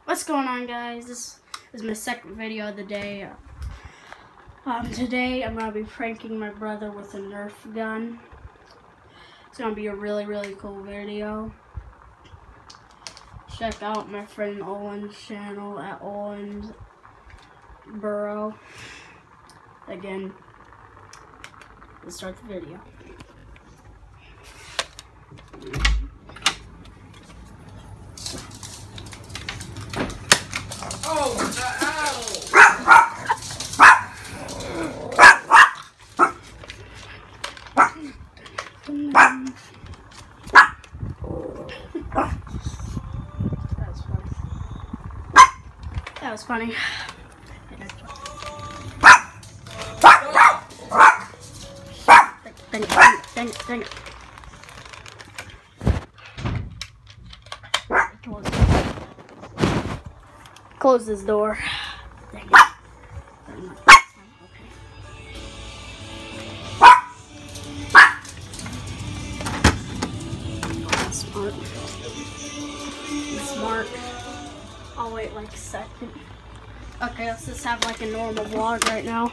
What's going on, guys? This is my second video of the day. Today I'm gonna be pranking my brother with a Nerf gun. It's gonna be a really cool video. Check out my friend Owen's channel at Owen's Burrow. Again, let's start the video. Oh, ow! That was funny. Dang it. Close this door. Dang it. Smart. I'll wait like a second. Okay, let's just have like a normal vlog right now.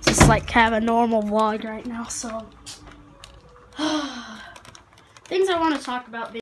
Just like have a normal vlog right now. So things I want to talk about.